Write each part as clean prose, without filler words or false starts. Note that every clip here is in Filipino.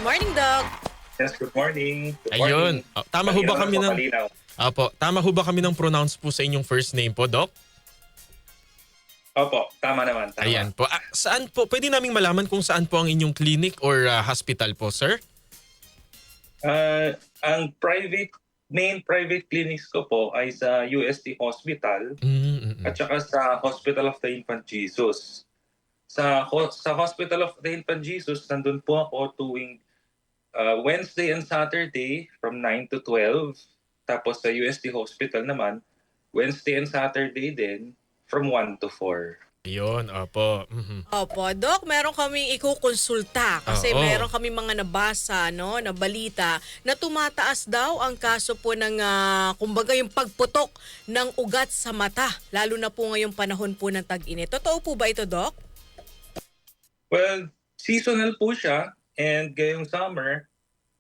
morning, Doc. Yes, good morning. Good Ayun. morning. Tama ho ba Malinaw kami po, ng malinaw. tama ho ba kami ng pronounce po sa inyong first name po, Doc? Opo, tama naman, tama. Ayan po. Saan po? Pwede naming malaman kung saan po ang inyong clinic or hospital po, sir? Ang main private clinics ko po ay sa UST Hospital at saka sa Hospital of the Infant Jesus. Sa Hospital of the Infant Jesus, nandun po ako tuwing Wednesday and Saturday from 9 to 12. Tapos sa UST Hospital naman, Wednesday and Saturday din from 1 to 4. Ayun, opo. Opo, Doc, meron kaming ikukonsulta kasi Oo. meron kami mga nabasa, no, na balita na tumataas daw ang kaso po ng, kumbaga yung pagputok ng ugat sa mata, lalo na po ngayong panahon po ng tag-init. Totoo po ba ito, Doc? Well, seasonal po siya and ngayong summer,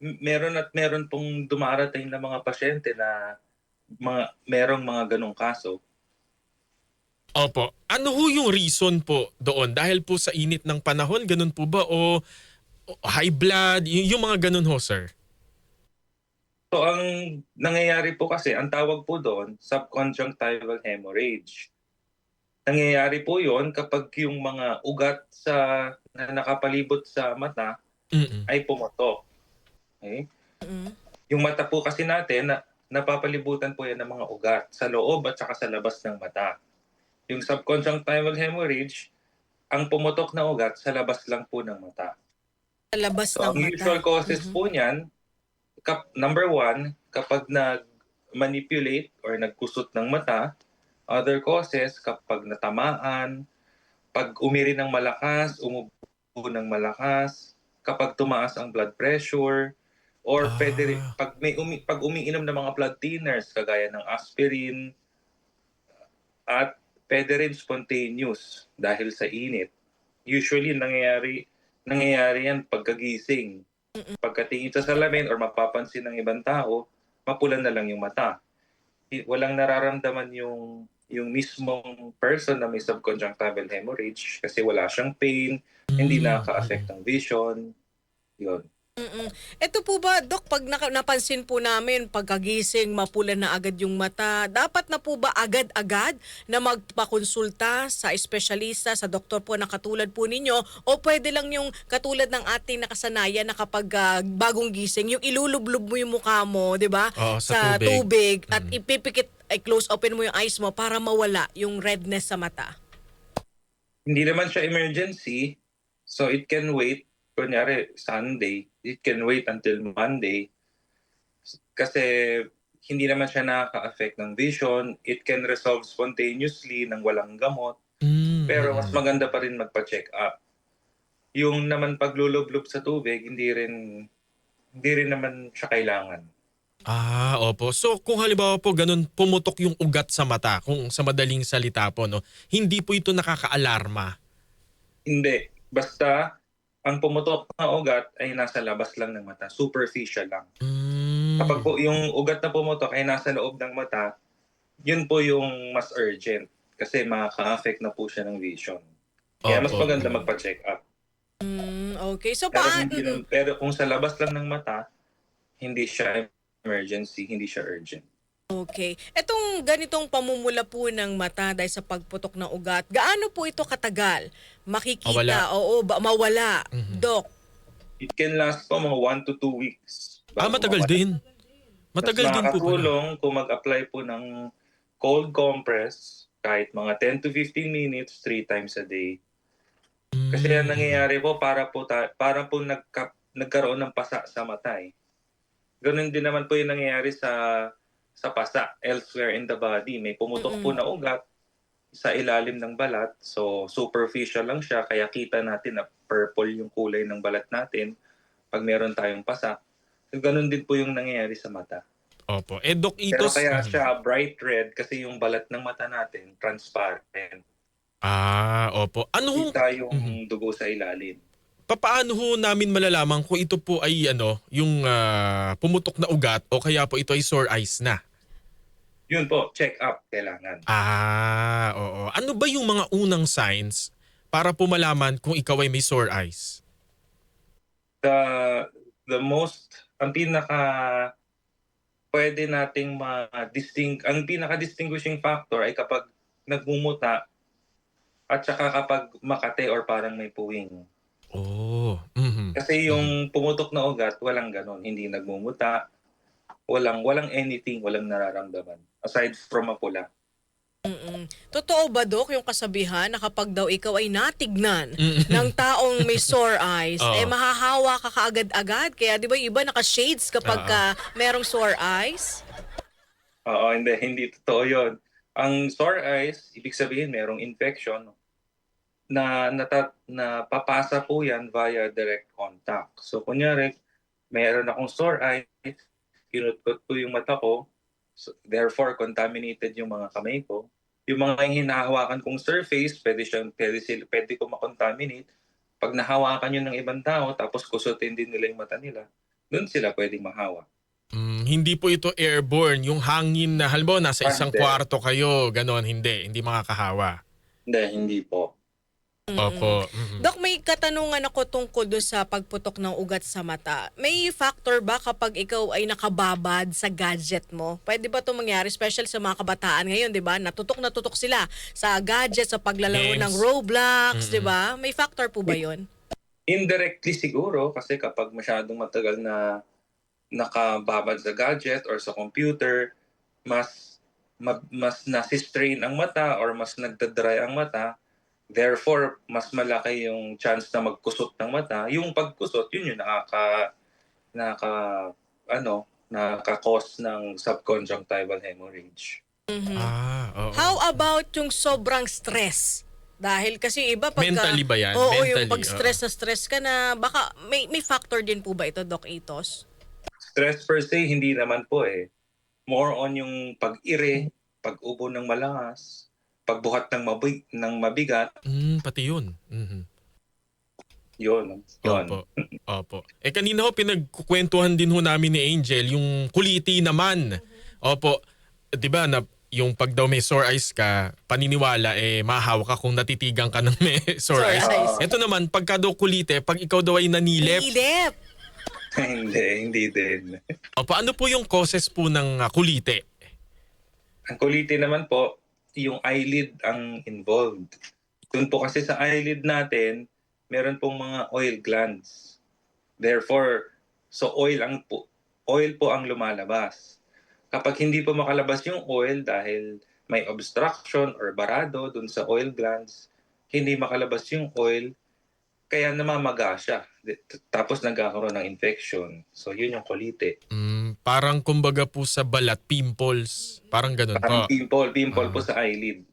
meron pong dumarating na mga pasyente na merong mga ganong kaso. Opo. Ano ho yung reason po doon? Dahil po sa init ng panahon, ganun po ba? O high blood? Yung mga ganun ho, sir? So ang nangyayari po kasi, ang tawag po doon, subconjunctival hemorrhage. Nangyayari po yon kapag yung mga ugat na nakapalibot sa mata ay pumutok. Okay? Yung mata po kasi natin, napapalibutan po yan ng mga ugat sa loob at saka sa labas ng mata. Yung subconjunctival hemorrhage, ang pumutok na ugat sa labas lang po ng mata. Sa labas So ng ang mata. usual causes po niyan, number one, kapag nag-manipulate or nagkusot ng mata. Other causes, kapag natamaan, pag umiri ng malakas, umubo ng malakas, kapag tumaas ang blood pressure, or pwede rin, pag umiinom ng mga blood thinners, kagaya ng aspirin, at pwede rin spontaneous dahil sa init. Usually, nangyayari yan pagkagising. Pagkatingin sa salamin or mapapansin ng ibang tao, mapulan na lang yung mata. Walang nararamdaman yung mismong person na may subconjunctival hemorrhage kasi wala siyang pain, hindi nakaka-affect ng vision. Yun. Ito po ba, Doc, pag napansin po namin, pagkagising, mapula na agad yung mata, dapat na po ba agad-agad na magpakonsulta sa espesyalista, sa doktor po na katulad po ninyo, o pwede lang yung katulad ng ating nakasanayan na kapag bagong gising, yung ilulublob mo yung mukha mo, di ba? Oo, sa tubig at ipipikit, close open mo yung eyes mo para mawala yung redness sa mata. Hindi naman siya emergency, so it can wait. Kunyari, Sunday, it can wait until Monday kasi hindi naman siya nakaka-affect ng vision. It can resolve spontaneously ng walang gamot. Pero mas maganda pa rin magpa-check up. Yung naman paglulublob sa tubig, hindi rin naman siya kailangan. Opo. So kung halimbawa po ganun pumutok yung ugat sa mata, kung sa madaling salita po, no, hindi po ito nakaka-alarma. Hindi. Basta ang pumutok na ugat ay nasa labas lang ng mata. Superficial lang. Kapag po yung ugat na pumutok ay nasa loob ng mata, yun po yung mas urgent kasi makaka-affect na po siya ng vision. Kaya mas maganda magpa-check up. Okay, so Pero kung sa labas lang ng mata, hindi siya emergency, hindi siya urgent. Okay. Etong ganitong pamumula po ng mata dahil sa pagputok ng ugat, gaano po ito katagal? Makikita, mawala, Doc. It can last po mga 1 to 2 weeks. Matagal mawala. din. Matagal din po pala. Makakatulong kung mag-apply po ng cold compress kahit mga 10 to 15 minutes, 3 times a day. Kasi ang nangyayari po para po nagkaroon ng pasa sa mata eh. Ganun din naman po yung nangyayari sa pasa elsewhere in the body. May pumutok po na ugat sa ilalim ng balat. So superficial lang siya kaya kita natin na purple yung kulay ng balat natin pag meron tayong pasa. So ganun din po yung nangyayari sa mata. Opo. Doc, Pero kaya siya bright red kasi yung balat ng mata natin transparent. Opo. Kita yung dugo sa ilalim. Papaano ho namin malalaman kung ito po ay yung pumutok na ugat o kaya po ito ay sore eyes na? Yun po, check up kailangan. Oo. Ano ba yung mga unang signs para po malaman kung ikaw ay may sore eyes? ang pinaka pwede nating ang pinaka-distinguishing factor ay kapag nagmumuta at saka kapag makate or parang may puwing. Oh. Mhm. Kasi Mhm. yung pumutok na ugat, walang gano'n, hindi nagmumuta, walang anything, walang nararamdaman aside from mapula. Totoo ba, Dok, yung kasabihan na kapag daw ikaw ay natignan ng Mm. taong may sore eyes, Oo. mahahawa ka kaagad-agad? Kaya di ba yung iba naka-shades kapag Oo. merong sore eyes? Oo, hindi totoo 'yun. Ang sore eyes, ibig sabihin merong infection na papasa po 'yan via direct contact. So kunyari, meron akong sore eyes, kinudkot ko yung mata ko, so therefore contaminated yung mga kamay ko. Yung mga hinahawakan kong surface, pwede ko makontaminate. 'Pag nahawakan yun ng ibang tao tapos kusutin din nila yung mata nila, dun sila pwedeng mahawa. Hindi po ito airborne, yung hangin na halimbawa nasa isang Hindi, kwarto kayo, gano'n, hindi makakahawa. hindi po. Mm. Opo. Mhm. Dok, may katanungan ako tungkol doon sa pagputok ng ugat sa mata. May factor ba kapag ikaw ay nakababad sa gadget mo? Pwede ba ito mangyari, especially sa mga kabataan ngayon, di ba? Na tutok sila sa gadget, sa paglalaro ng Games. Roblox, di Mm. ba? May factor po ba yon? Indirectly siguro kasi kapag masyadong matagal na nakababad sa gadget or sa computer, mas nasi-strain ang mata or mas nagda-dry ang mata. Therefore, mas malaki yung chance na magkusot ng mata. Yung pagkusot, yun yung nakaka nakaka-cause ng subconjunctival hemorrhage. Oo. How about yung sobrang stress? Dahil kasi iba pagka... Mentally ba yan? Oo, yung Mentally, oo. pag-stress na stress ka na, baka may factor din po ba ito, Doc Itos? Stress per se, hindi naman po eh. More on yung pag-ire, pag-ubo ng malakas, pagbuhat ng mabigat, Pati yun. Mhm. yun. Opo. Opo. Kanina ho pinagkukwentuhan din ho namin ni Angel yung kuliti naman. Opo. 'Di ba na yung pag daw may sore eyes ka, paniniwala mahahawa ka kung natitigan ka ng may sore Sore eyes. eyes. Ito naman pagka daw kulite, pag ikaw daw ay nanilip. Nilip. Hindi din. Opo, ano po yung causes po ng kulite? Ang kulite naman po, yung eyelid ang involved. Dun po kasi sa eyelid natin, meron pong mga oil glands. Therefore, so oil po ang lumalabas. Kapag hindi po makalabas yung oil dahil may obstruction or barado dun sa oil glands, hindi makalabas yung oil, kaya namamaga siya. Tapos nagkakaroon ng infection. So yun yung kolite. Parang kumbaga po sa balat, pimples. Parang ganun Parang po. pimple po Ah. sa eyelid.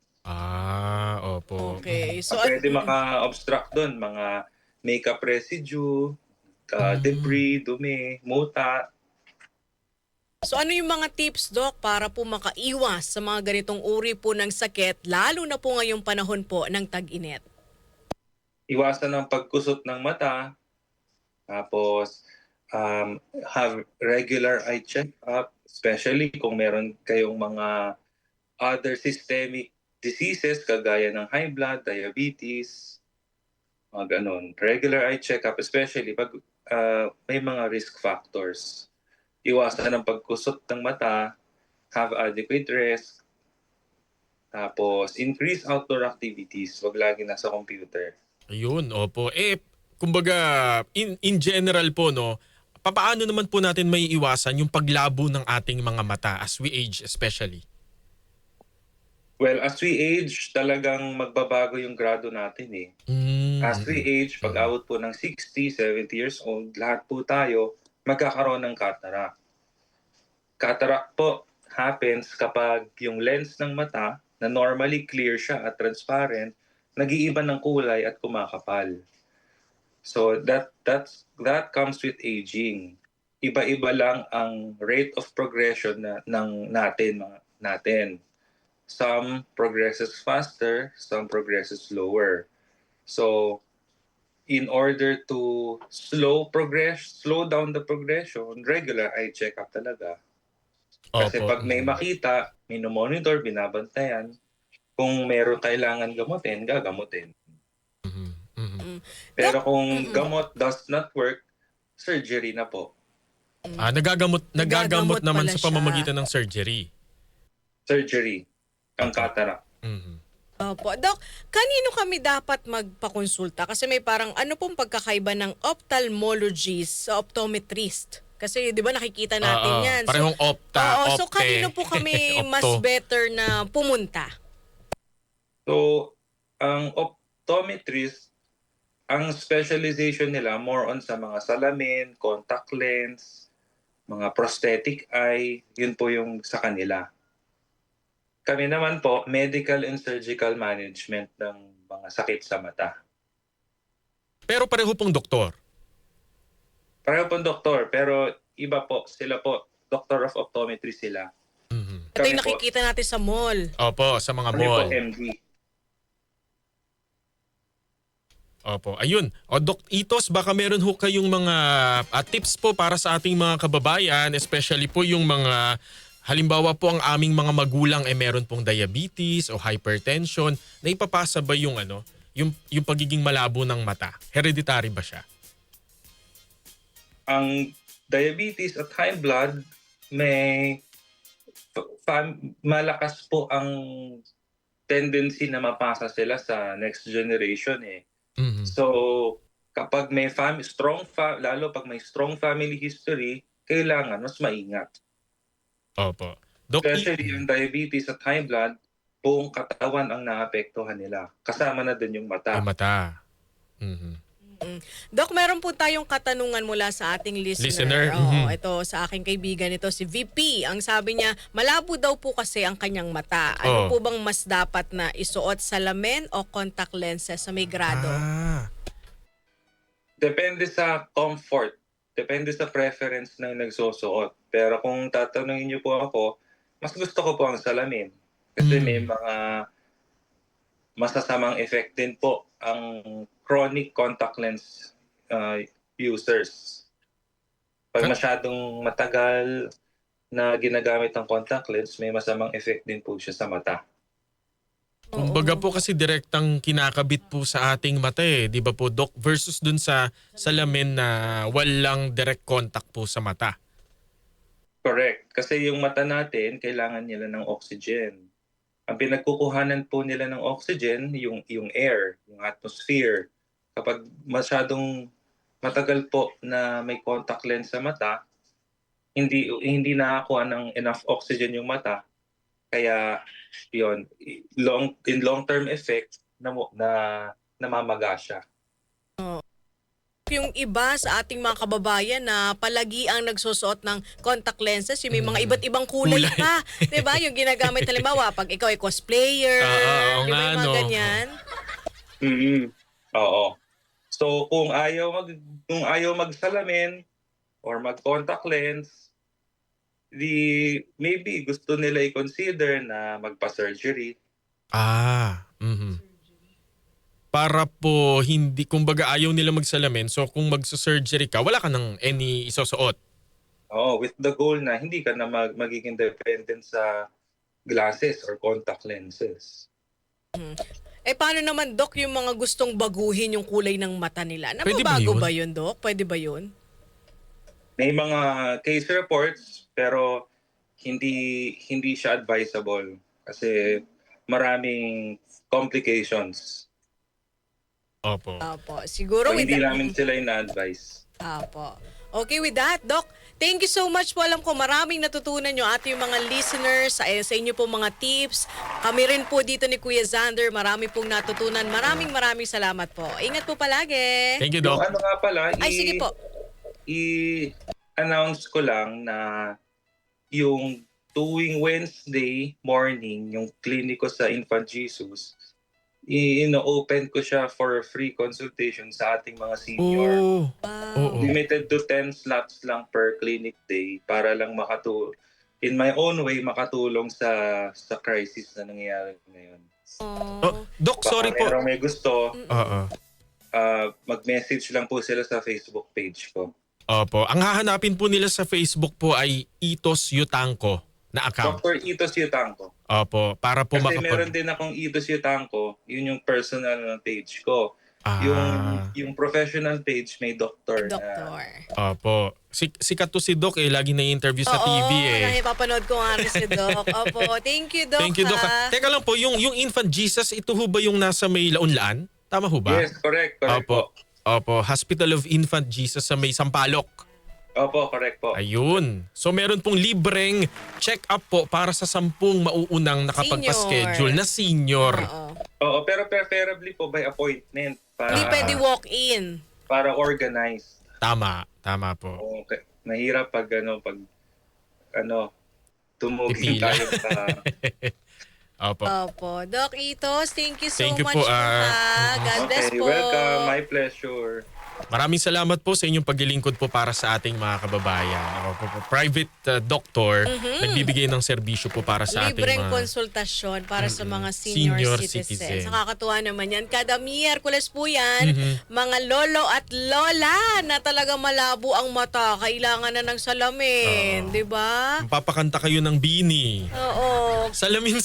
Opo. Okay. So, Pwede maka-obstruct dun, mga makeup residue, Mm. debris, dumi, muta. so ano yung mga tips, Doc, para po makaiwas sa mga ganitong uri po ng sakit, lalo na po ngayong panahon po ng tag-init? Iwasan ang pagkusot ng mata. Tapos, have regular eye check-up, especially kung meron kayong mga other systemic diseases kagaya ng high blood, diabetes, mga ganun. Regular eye check-up, especially pag may mga risk factors. Iwasan ang pagkusot ng mata, have adequate rest, tapos increase outdoor activities, wag lagi nasa computer. Ayun, opo. Kumbaga, in general po, no, papaano naman po natin may iwasan yung paglabo ng ating mga mata as we age especially? Well, as we age, talagang magbabago yung grado natin eh. As we age, pag abot po ng 60, 70 years old, lahat po tayo magkakaroon ng cataract. Cataract po happens kapag yung lens ng mata, na normally clear siya at transparent, nag-iiba ng kulay at kumakapal. So that comes with aging. Iba-iba lang ang rate of progression natin. Some progresses faster, some progresses slower. So in order to slow down the progression, regular eye check-up talaga. Kasi Opo. pag may makita, minomonitor, binabantayan, kung meron kailangan gamutin, gagamutin. Mhm. Mhm. Mm. Doc, Pero kung gamot does not work, surgery na po. Nagagamot naman pala sa siya. pamamagitan ng surgery. Surgery, ang cataract. Mhm. Opo. Dok, kanino kami dapat magpakonsulta? Kasi may parang ano pong pagkakaiba ng ophthalmologist sa optometrist? Kasi di ba nakikita natin Oo, yan. parehong opta, Oo, so opte, kanino po kami mas opto. better na pumunta? So, ang optometrist, ang specialization nila more on sa mga salamin, contact lens, mga prosthetic eye, yun po yung sa kanila. Kami naman po, medical and surgical management ng mga sakit sa mata. Pero pareho pong doktor. Pareho po doktor, pero iba po, sila po, doctor of optometry sila. Mhm. Ito yung Kami po, nakikita natin sa mall. Opo, sa mga kami po mall. MD. Opo, ayun. O Doc Itos, baka meron ho kayong mga tips po para sa ating mga kababayan, especially po yung mga, halimbawa po ang aming mga magulang meron pong diabetes o hypertension, na ipapasa ba yung yung pagiging malabo ng mata? Hereditary ba siya? Ang diabetes at high blood, may malakas po ang tendency na mapasa sila sa next generation eh. Mhm. So, kapag may lalo pag may strong family history, kailangan mas maingat. Opo. Doc, Especially yung diabetes at high blood, buong katawan ang naapektuhan nila. Kasama na din yung mata. yung mata. Mhm. Dok, meron po tayong katanungan mula sa ating listener. Listener, Oo, mhm. ito sa aking kaibigan ito, si VP. Ang sabi niya, malabo daw po kasi ang kanyang mata. Ano Oh. po bang mas dapat na isuot, salamin o contact lenses sa may grado? Depende sa comfort. Depende sa preference ng nagsusuot. Pero kung tatanungin niyo po ako, mas gusto ko po ang salamin. Kasi may mga masasamang effect din po ang chronic contact lens users. Pag masyadong matagal na ginagamit ang contact lens, may masamang effect din po siya sa mata. Kumbaga po kasi direktang kinakabit po sa ating mata eh, di ba po Doc? Versus dun sa salamin na walang direct contact po sa mata. Correct. Kasi yung mata natin, kailangan nila ng oxygen. Ang pinagkukuhanan po nila ng oxygen, yung air, yung atmosphere. Kapag masyadong matagal po na may contact lens sa mata, hindi nakakuha ng enough oxygen yung mata. Kaya yon in long-term effect na namamaga siya. Yung iba sa ating mga kababayan na palagi ang nagsusuot ng contact lenses, yung may mga iba't ibang kulay Kulay. pa. Diba? Yung ginagamit halimbawa, pag ikaw ay cosplayer, Oo di ba nga, yung mga no? ganyan? Oo. So kung ayaw magsalamin or mag-contact lens, maybe gusto nila i-consider na magpa-surgery. Mhm. Para po hindi, kumbaga ayaw nila magsalamin, so kung magsa-surgery ka, wala ka ng any isusuot. With the goal na hindi ka na magiging dependent sa glasses or contact lenses. Paano naman, Dok, yung mga gustong baguhin yung kulay ng mata nila? Pwede ba Nababago yun? ba yun, Dok? Pwede ba yun? May mga case reports pero hindi siya advisable kasi maraming complications. Opo. Opo. Siguro So, with hindi that- namin sila ina-advise. Opo. Okay with that, Doc. Thank you so much po. Alam ko maraming natutunan nyo ating mga listeners sa inyo po mga tips. Kami rin po dito ni Kuya Xander. Marami pong natutunan. Maraming salamat po. Ingat po palagi. Thank you, Yung Doc. ano nga pala, Ay, sige po. i-announce ko lang na yung tuwing Wednesday morning, yung kliniko sa Infant Jesus, ino-open ko siya for free consultation sa ating mga senior. Oo. Oo. Limited to 10 slots lang per clinic day para lang in my own way makatulong sa crisis na nangyayari ngayon. Oh, Doc, sorry Baka po. merong may gusto, Oo. mag-message lang po sila sa Facebook page ko. Opo. Ang hahanapin po nila sa Facebook po ay Itos Yutanko na account. Dr. Itos Yutanko. Opo. Para po Kasi meron din akong Itos Yutanko, yun yung personal na page ko. Yung professional page may doktor. Doktor. Opo. Sikat to si Doc lagi na-interview sa TV Oo, napapanood ko nga rin si Doc. Opo, thank you, Doc. Thank you, Doc. ha. Teka lang po, yung Infant Jesus, ito ho ba yung nasa may Launlaan? Tama ho ba? Yes, correct Opo. po. Opo, Hospital of Infant Jesus sa may Sampaloc. Opo, correct po. Ayun. So meron pong libreng check-up po para sa 10 mauunang nakapagpa-schedule na senior. Oo. Oo, pero preferably po by appointment para Hindi pwede walk-in. para organize. Tama po. Okay. Mahirap pag tumugin Pipila. tayo sa Opo. Opo. Doc Itos, thank you so Thank you much po, po, ha. God bless Okay, po. welcome. My pleasure. Maraming salamat po sa inyong paglilingkod po para sa ating mga kababayan. Opo po. Private doctor, nagbibigay ng serbisyo po para sa ating Libreng mga... konsultasyon para sa mga senior citizens. Nakakatuwa naman yan. Kada Miyerkules po yan, mga lolo at lola na talaga malabo ang mata. Kailangan na ng salamin. Di ba? Papakanta kayo ng Bini. Oo. Salamin.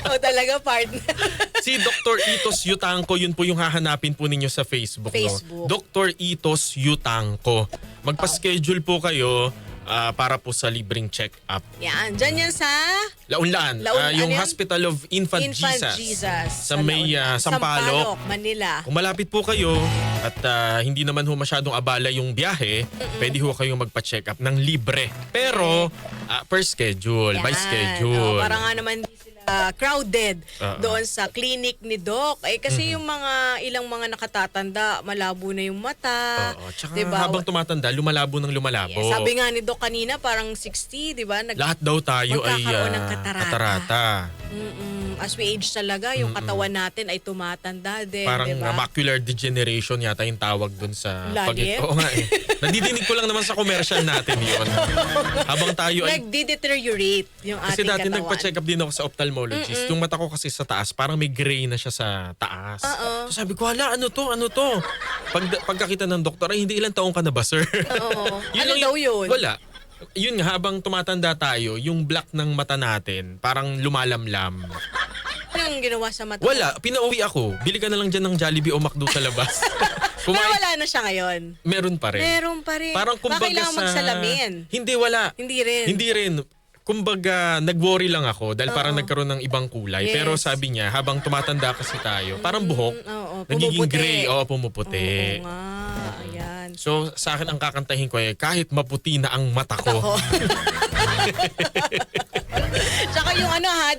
O talaga, partner. Si Dr. Itos Yutangco, yun po yung hahanapin po ninyo sa Facebook. Facebook. No? Dr. Itos Yutangco. Magpa-schedule po kayo para po sa libreng check-up. Yan. Diyan yan sa Launlaan. Yung ano yan? Hospital of Infant Jesus. Sa may Sampaloc. Manila. Kung malapit po kayo at hindi naman ho masyadong abala yung biyahe, pwede ho kayong magpa-check up ng libre. Pero per schedule, by Yan. schedule. Para nga naman hindi sila crowded doon sa clinic ni Doc. Kasi yung ilang mga nakatatanda, malabo na yung mata. Oo. Tsaka Diba? habang tumatanda, lumalabo ng lumalabo. Yes, sabi nga ni Doc kanina, parang 60, di ba? Lahat daw tayo ay magkakaroon ng katarata. As we age talaga, yung katawan natin ay tumatanda din, Parang di ba? macular degeneration yata yung tawag dun sa... Lalim? Oo nga eh. Nadidinig ko lang naman sa commercial natin yun. Habang tayo ay... Nagde-deteriorate yung Kasi ating dati katawan. nagpa-check up din ako sa ophthalmologist. Yung mata ko kasi sa taas, parang may gray na siya sa taas. So sabi ko, hala, ano to? Pagkakita ng doktor, ay hindi ilang taong ka na ba, sir? Oo. Yun Ano lang daw yun? Wala. Yun nga, habang tumatanda tayo, yung black ng mata natin, parang lumalamlam. Anong ginawa sa mata? Wala, pinauwi ako. Bili ka na lang dyan ng Jollibee o McDo sa labas. Pero wala na siya ngayon. Meron pa rin. Meron pa rin. Parang kumbaga kailangan magsalamin. Hindi, wala. Hindi rin. Kumbaga, nag-worry lang ako dahil parang nagkaroon ng ibang kulay. Yes. Pero sabi niya, habang tumatanda kasi tayo, parang buhok, Oo, nagiging pumuputi. gray. Oo, pumuputi. Oo nga. Ayan. So, sa akin ang kakantahin ko kahit maputi na ang mata ko. Ako. Tsaka yung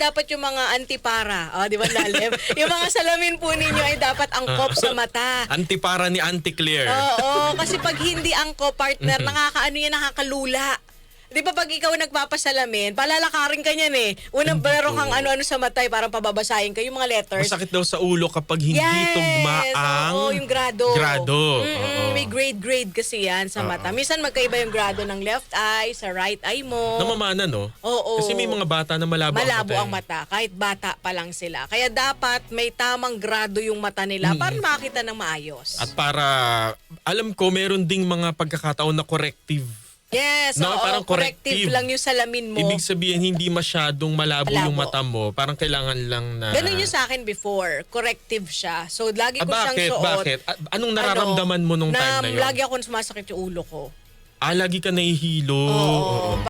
dapat yung mga antipara. O, di ba lalim? Yung mga salamin po ninyo ay dapat angkop sa mata. Antipara ni Auntie Claire. Oo, kasi pag hindi angkop, partner, nakakalula. Di ba pag ikaw nagpapasalamin, palalakarin ka niyan eh. Unang meron kang ano-ano sa matay, parang pababasahin ka yung mga letters. Masakit daw sa ulo kapag hindi tugma ang oo, yung grado. grado. Oo. May grade kasi yan sa mata. Minsan magkaiba yung grado ng left eye, sa right eye mo. Namamana, no? Oo. Kasi may mga bata na malabo ang eh. mata. Kahit bata pa lang sila. Kaya dapat may tamang grado yung mata nila para makita ng maayos. At para, alam ko, meron ding mga pagkakataon na corrective. Yes, No, oo, parang corrective corrective. lang yung salamin mo. Ibig sabihin, hindi masyadong malabo yung Malabo. mata mo. Parang kailangan lang na... Ganun yung sa akin before. Corrective siya. So, lagi ko siyang suot. Bakit? Anong nararamdaman mo nung time na yun? Lagi ako sumasakit yung ulo ko. Lagi ka nahihilo. Oo.